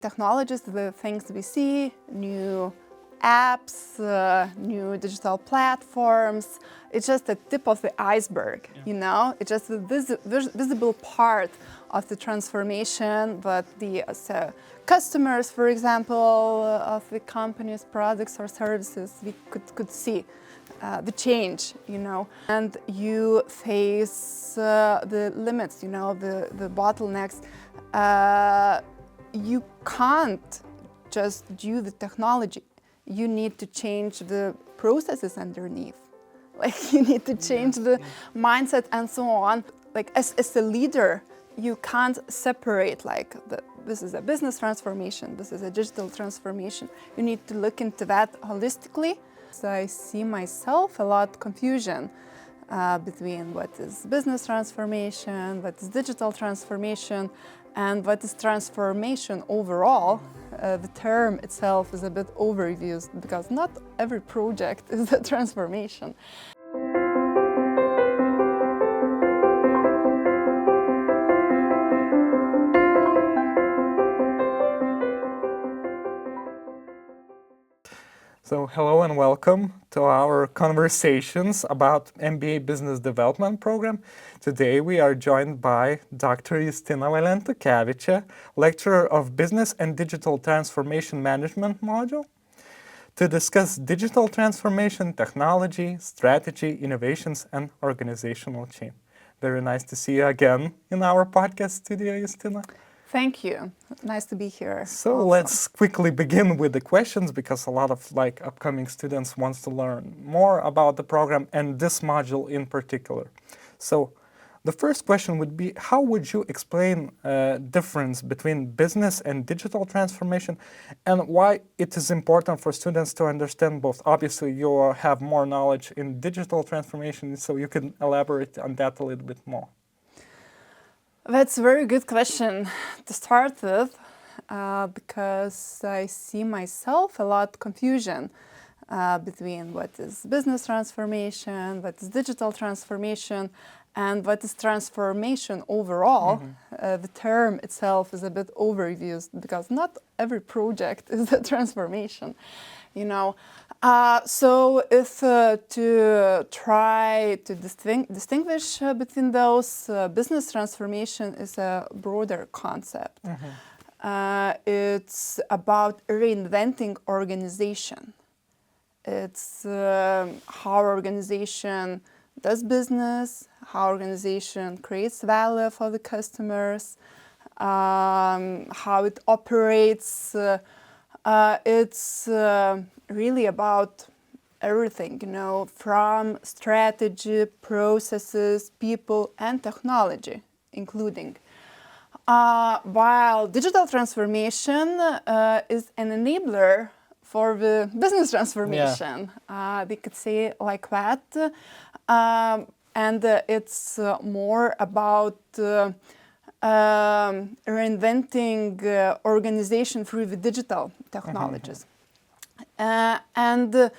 Technologies, the things we see, new apps, new digital platforms, it's just the tip of the iceberg, you know? It's just the visible part of the transformation, but the customers, for example, of the company's products or services, we could see the change, you know? And you face the limits, you know, the bottlenecks. You can't just do the technology. You need to change the processes underneath. Like you need to change the mindset and so on. Like as a leader, you can't separate like this is a business transformation, this is a digital transformation. You need to look into that holistically. So I see myself a lot confusion between what is business transformation, what is digital transformation, and what is transformation overall. The term itself is a bit overused because not every project is a transformation. So hello and welcome to our conversations about MBA Business Development program. Today we are joined by Dr. Justina Valentukevičė, lecturer of Business and Digital Transformation Management module, to discuss digital transformation, technology, strategy, innovations, and organizational change. Very nice to see you again in our podcast studio, Justina. Thank you. Nice to be here. So also. Let's quickly begin with the questions because a lot of upcoming students wants to learn more about the program and this module in particular. So the first question would be, how would you explain difference between business and digital transformation and why it is important for students to understand both? Obviously, you have more knowledge in digital transformation, so you can elaborate on that a little bit more. That's a very good question to start with, because I see myself a lot confusion between what is business transformation, what is digital transformation, and what is transformation overall. The term itself is a bit overused because not every project is a transformation, you know. So if to try to distinguish between those, business transformation is a broader concept. It's about reinventing organization. It's how organization does business, how organization creates value for the customers, how it operates. It's really about everything, you know, from strategy, processes, people, and technology, including. While digital transformation is an enabler for the business transformation, we could say like that. And it's more about reinventing organization through the digital technologies. And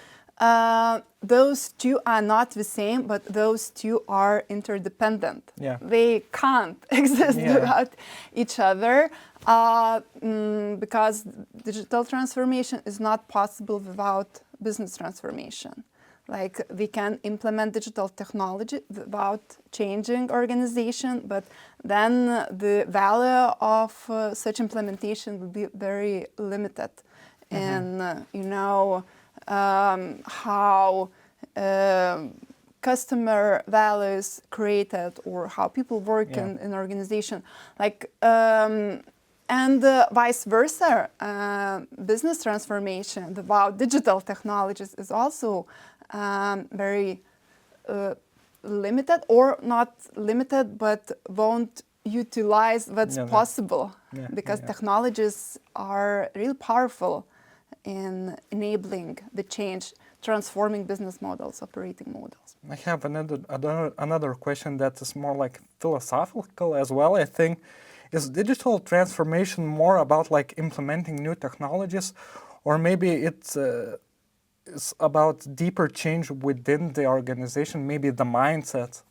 those two are not the same, but those two are interdependent. They can't exist without each other because digital transformation is not possible without business transformation. Like we can implement digital technology without changing organization, but then the value of such implementation will be very limited. And you know how customer value is created or how people work in an organization, like and vice versa. Business transformation without digital technologies is also very limited, or not limited, but won't utilize what's possible because technologies are really powerful in enabling the change, transforming business models, operating models. I have another question that is more like philosophical as well, I think. Is digital transformation more about like implementing new technologies, or maybe it's about deeper change within the organization, maybe the mindset?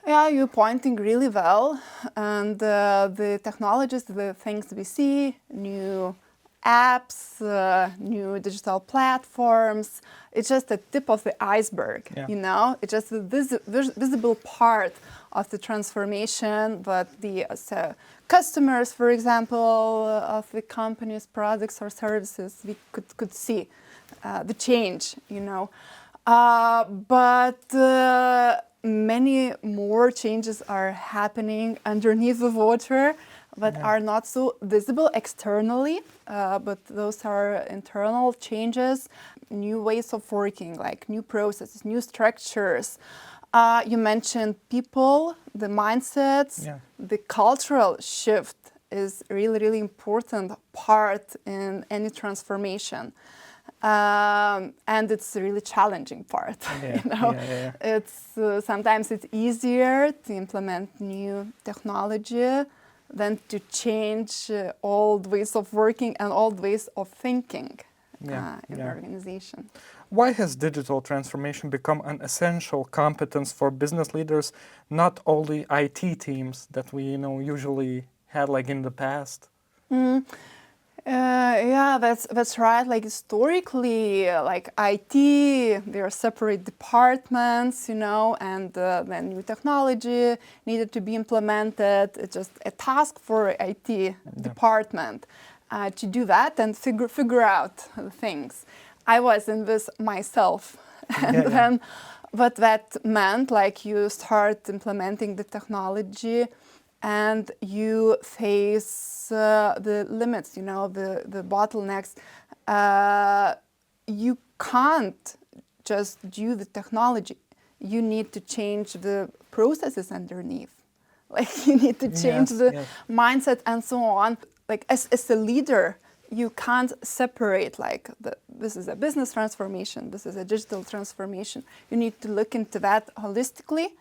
Yeah, you're pointing really well. And the technologies, the things we see, new apps, new digital platforms, it's just the tip of the iceberg, Yeah. you know? It's just the visible part of the transformation, but the customers, for example, of the company's products or services, we could see the change, you know? But many more changes are happening underneath the water, but are not so visible externally. But those are internal changes, new ways of working, like new processes, new structures. You mentioned people, the mindsets, the cultural shift is really, really important part in any transformation. And it's a really challenging part. You know, it's sometimes it's easier to implement new technology than to change old ways of working and old ways of thinking in the organization. Why has digital transformation become an essential competence for business leaders, not only IT teams that we usually had like in the past? Yeah, that's right. Like historically, like IT, there are separate departments, you know, and then new technology needed to be implemented. It's just a task for IT department to do that and figure out the things. I was in this myself, and then, but that meant like you start implementing the technology, and you face the limits, you know, the bottlenecks. You can't just do the technology. You need to change the processes underneath. Like you need to change the mindset and so on. Like as a leader, you can't separate like this is a business transformation, this is a digital transformation. You need to look into that holistically.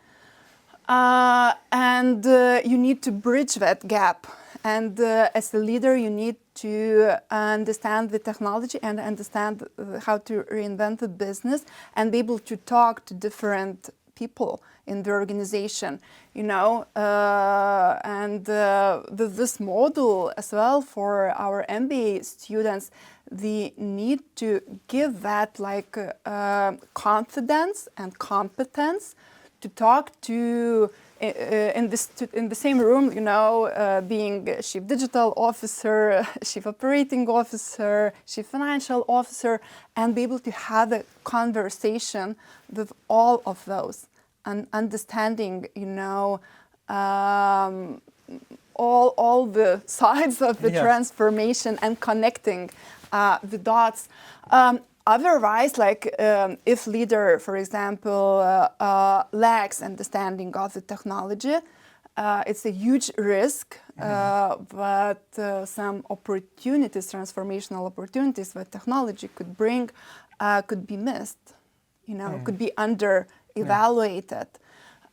And you need to bridge that gap. And as a leader, you need to understand the technology and understand how to reinvent the business and be able to talk to different people in the organization, you know. And this model as well for our MBA students, they need to give that like confidence and competence to talk to in the same room, you know, being chief digital officer, chief operating officer, chief financial officer, and be able to have a conversation with all of those and understanding, you know, all the sides of the transformation and connecting the dots. Otherwise, like if leader, for example, lacks understanding of the technology, it's a huge risk, but some opportunities, transformational opportunities that technology could bring could be missed, you know, could be under-evaluated.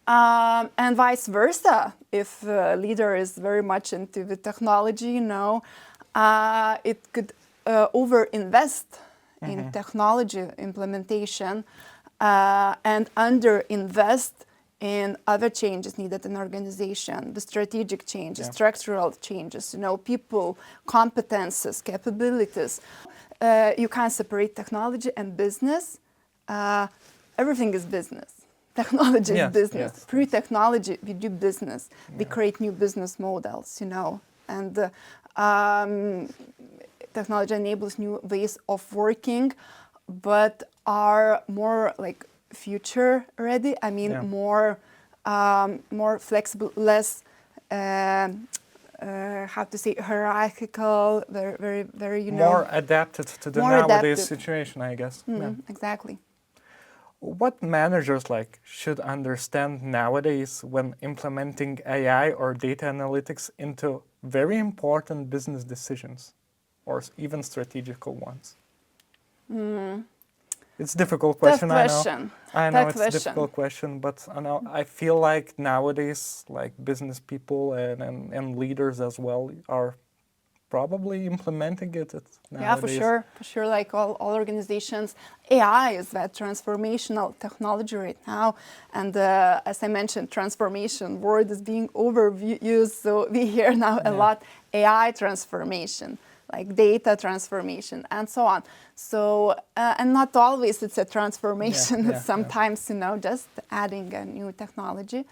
And vice versa, if a leader is very much into the technology, you know, it could over-invest in technology implementation and under-invest in other changes needed in organization, the strategic changes, structural changes, you know, people, competences, capabilities. You can't separate technology and business. Everything is business. Technology is business. Through technology, we do business. We create new business models, you know, and technology enables new ways of working, but are more like future ready. I mean, more flexible, less how to say hierarchical, very you know, more adapted to the nowadays situation, I guess. Exactly. What managers like should understand nowadays when implementing AI or data analytics into very important business decisions, or even strategical ones? It's a difficult question. I know it's a difficult question, but I feel like nowadays, like business people and leaders as well are probably implementing it nowadays. Yeah, for sure. Like all organizations, AI is that transformational technology right now. And as I mentioned, transformation word is being overused, so we hear now a lot AI transformation, like data transformation, and so on. So, and not always it's a transformation. It's sometimes, just adding a new technology.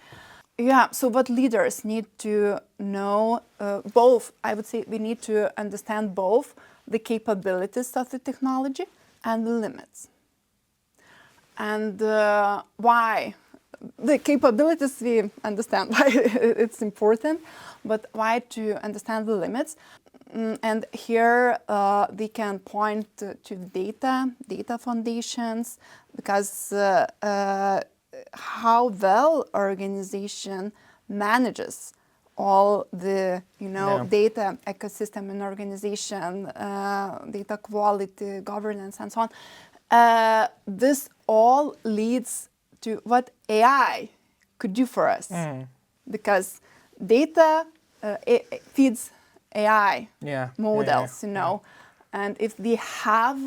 Yeah, so what leaders need to know, both, I would say we need to understand both the capabilities of the technology and the limits. And why? The capabilities, we understand why it's important, but why to understand the limits? And here we can point to data foundations, because how well organization manages all the data ecosystem in organization, data quality, governance, and so on. This all leads to what AI could do for us, because data feeds AI models, And if we have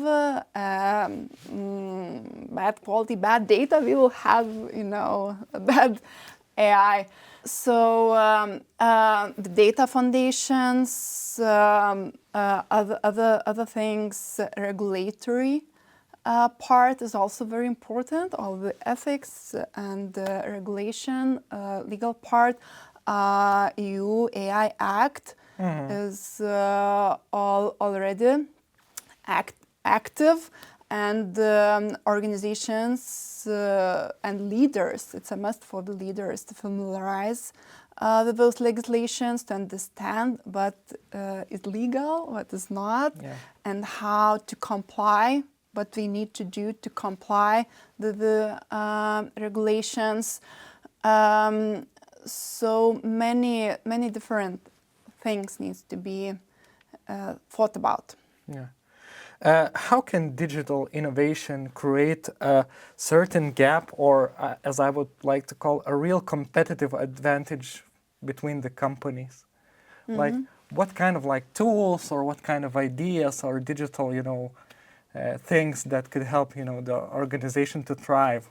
bad quality, bad data, we will have, bad AI. So the data foundations, other things, regulatory part is also very important. All the ethics and regulation, legal part, EU AI Act is already active, and organizations and leaders, it's a must for the leaders to familiarize with those legislations, to understand what is legal, what is not, and how to comply, what we need to do to comply with the regulations. So many different things needs to be thought about. How can digital innovation create a certain gap, or as I would like to call, a real competitive advantage between the companies? Like what kind of tools or what kind of ideas or digital, things that could help, the organization to thrive?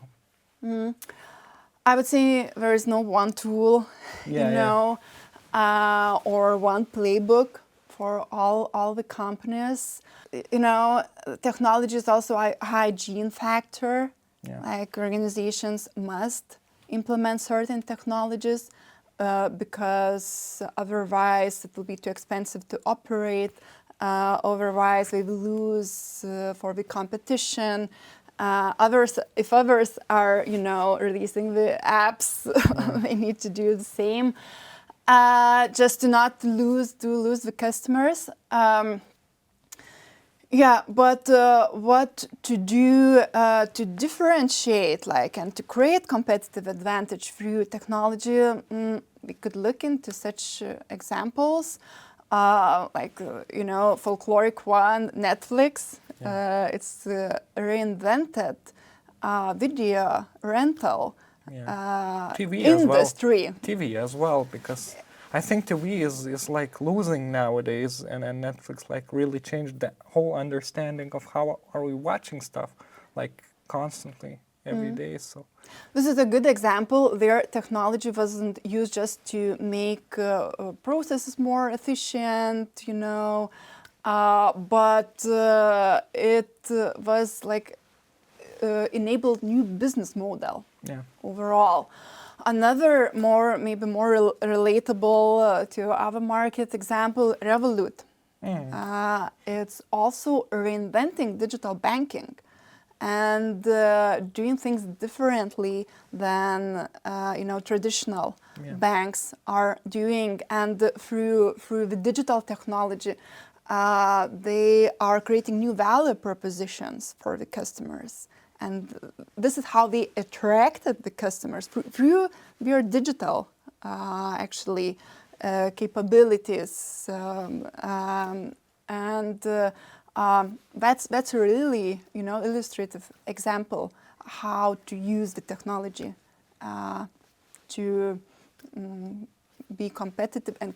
I would say there is no one tool, or one playbook for all the companies. Technology is also a hygiene factor. Like organizations must implement certain technologies because otherwise it will be too expensive to operate. Otherwise we will lose for the competition. If others are, releasing the apps, they need to do the same. Just to not lose the customers. But what to do to differentiate, and to create competitive advantage through technology? We could look into such examples, folkloric one, Netflix. It's reinvented video rental TV industry. TV as well, because I think TV is losing nowadays, and Netflix really changed the whole understanding of how are we watching stuff constantly every day. So this is a good example. Their technology wasn't used just to make processes more efficient, but it was enabled new business model overall. Another maybe more relatable to our market example, Revolut. It's also reinventing digital banking and doing things differently than traditional banks are doing. And through the digital technology, they are creating new value propositions for the customers. And this is how they attracted the customers through their digital, capabilities. That's a really, illustrative example how to use the technology to be competitive and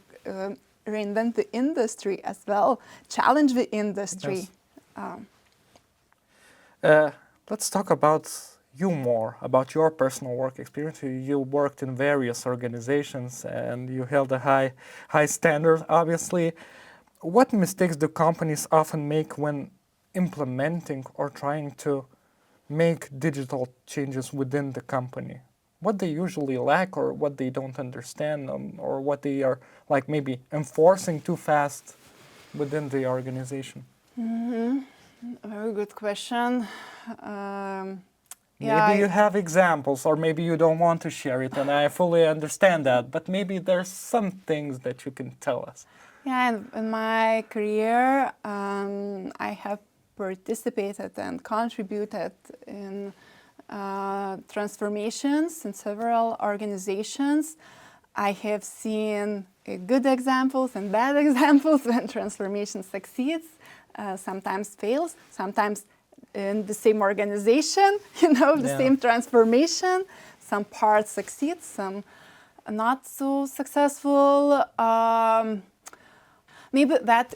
reinvent the industry as well, challenge the industry. Yes. Let's talk about you more, about your personal work experience. You worked in various organizations and you held a high standard, obviously. What mistakes do companies often make when implementing or trying to make digital changes within the company? What they usually lack, or what they don't understand, or what they are like maybe enforcing too fast within the organization? Very good question. Maybe you have examples, or maybe you don't want to share it, and I fully understand that, but maybe there's some things that you can tell us. Yeah, in my career, I have participated and contributed in transformations in several organizations. I have seen good examples and bad examples when transformation succeeds, sometimes fails, sometimes in the same organization, the same transformation. Some parts succeed, some not so successful. Maybe that,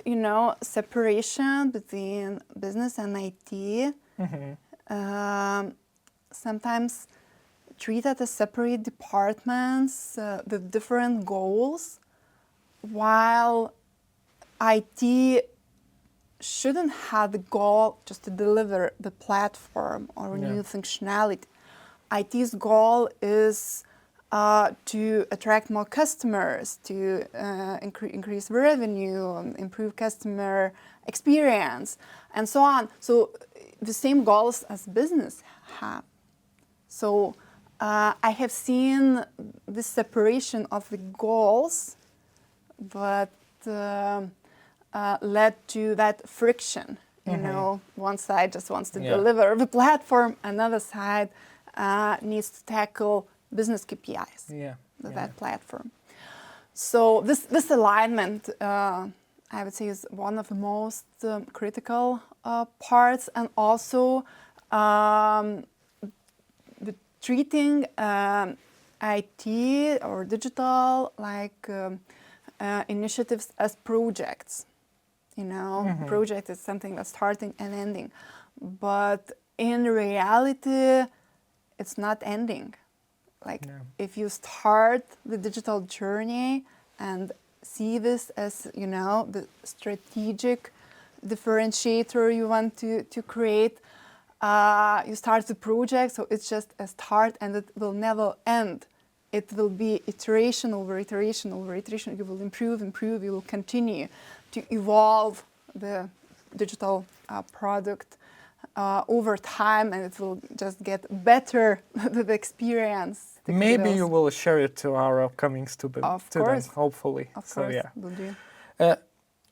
separation between business and IT, sometimes treated as separate departments with different goals, while IT shouldn't have the goal just to deliver the platform or new functionality. IT's goal is to attract more customers, to increase revenue, improve customer experience, and so on. So the same goals as business have. So I have seen this separation of the goals, but led to that friction. One side just wants to deliver the platform, another side needs to tackle business KPIs with that platform. So this alignment, I would say, is one of the most critical parts, and also the treating IT or digital initiatives as projects. Project is something that's starting and ending, but in reality, it's not ending. If you start the digital journey and see this as, the strategic differentiator you want to create, you start the project, so it's just a start and it will never end. It will be iteration over iteration over iteration. You will improve, you will continue to evolve the digital product over time, and it will just get better with experience. Maybe you will share it to our upcoming students, hopefully. Of course, will do.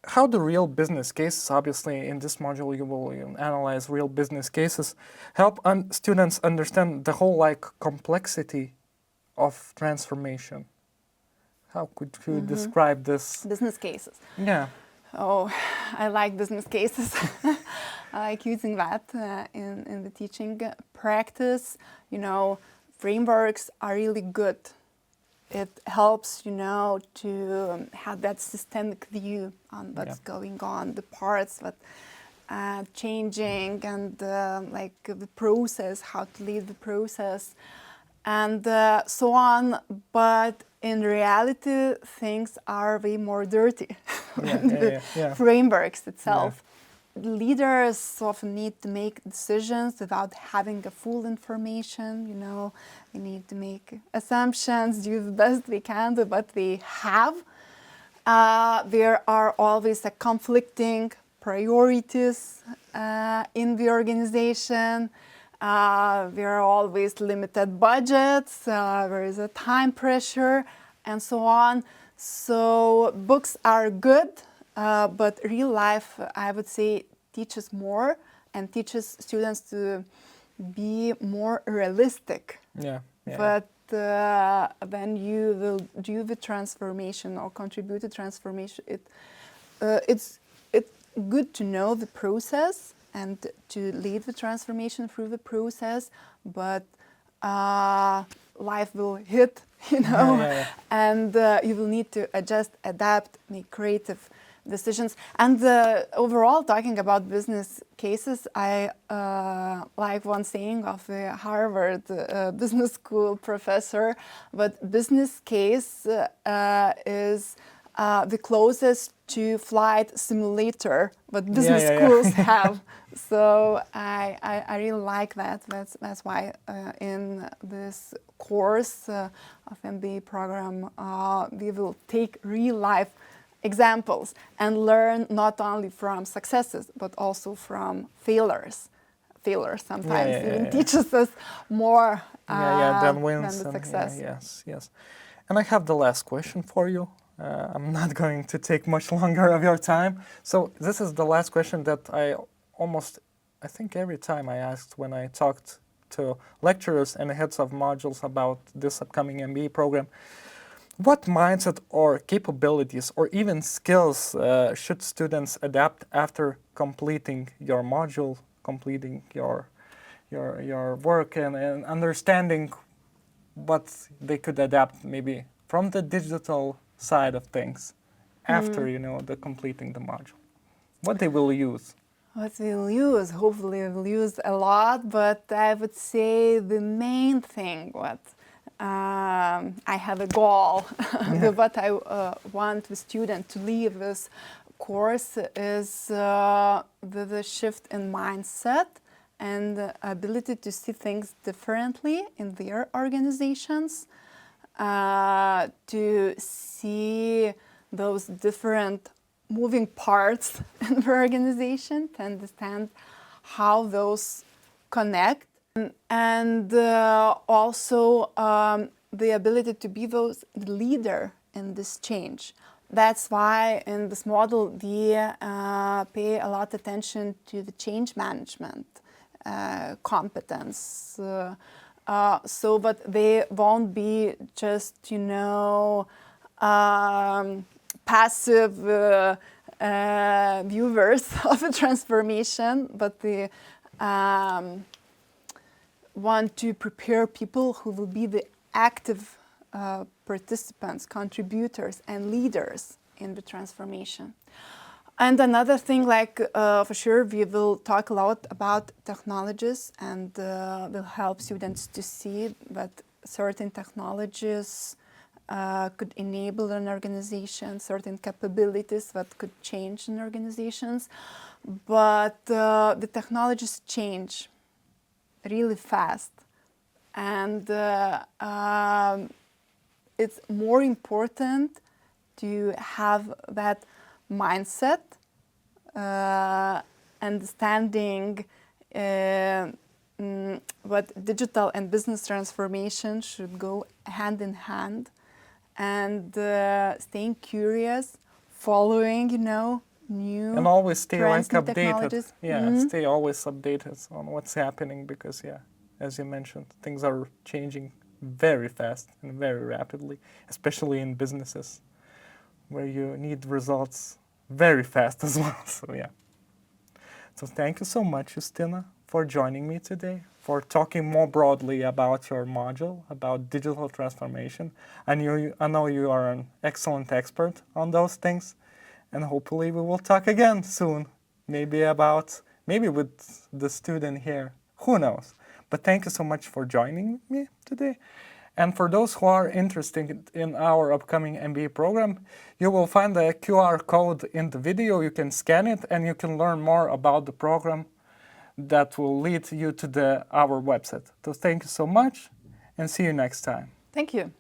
How do real business cases, obviously in this module you will analyze real business cases, help students understand the whole complexity of transformation? How could you describe this? Business cases. Yeah. Oh, I like business cases. I like using that in the teaching practice. Frameworks are really good. It helps, to have that systemic view on what's going on, the parts that changing, and the process, how to lead the process, and so on. But in reality, things are way more dirty than the frameworks itself. Leaders often need to make decisions without having the full information. We need to make assumptions, do the best we can with what we have. There are always conflicting priorities in the organization. There are always limited budgets, there is a time pressure, and so on. So books are good, but real life, I would say, teaches more and teaches students to be more realistic. But when you will do the transformation or contribute to transformation, it's good to know the process and to lead the transformation through the process, but life will hit, and you will need to adjust, adapt, make creative decisions. And overall, talking about business cases, I like one saying of the Harvard Business School professor, but business case is the closest to flight simulator what business schools have. So I really like that. That's why in this course of MBA program we will take real life examples and learn not only from successes but also from failures. Failures sometimes even teaches us more than wins than the success. Yes. And I have the last question for you. I'm not going to take much longer of your time. So this is the last question that I think every time I asked when I talked to lecturers and heads of modules about this upcoming MBA program. What mindset or capabilities or even skills should students adapt after completing your module, completing your work and understanding what they could adapt maybe from the digital side of things after the completing the module? What they will use? What we'll use? Hopefully we'll use a lot, but I would say the main thing what I have a goal what I want the student to leave this course is the shift in mindset and the ability to see things differently in their organizations, to see those different moving parts in the organization, to understand how those connect, and also the ability to be the leader in this change. That's why in this model we pay a lot of attention to the change management competence. So, but they won't be just, passive viewers of a transformation, but they want to prepare people who will be the active participants, contributors, and leaders in the transformation. And another thing, for sure, we will talk a lot about technologies and will help students to see that certain technologies could enable an organization, certain capabilities that could change in organizations. But the technologies change really fast. And it's more important to have that mindset, understanding what digital and business transformation should go hand in hand, and staying curious, following, new and always stay updated. Technologies. Stay always updated on what's happening because as you mentioned, things are changing very fast and very rapidly, especially in businesses where you need results very fast as well. So thank you so much, Justina, for joining me today, for talking more broadly about your module, about digital transformation. I know you are an excellent expert on those things, and hopefully we will talk again soon, maybe with the student here, who knows. But thank you so much for joining me today. And for those who are interested in our upcoming MBA program, you will find the QR code in the video. You can scan it and you can learn more about the program that will lead you to our website. So thank you so much and see you next time. Thank you.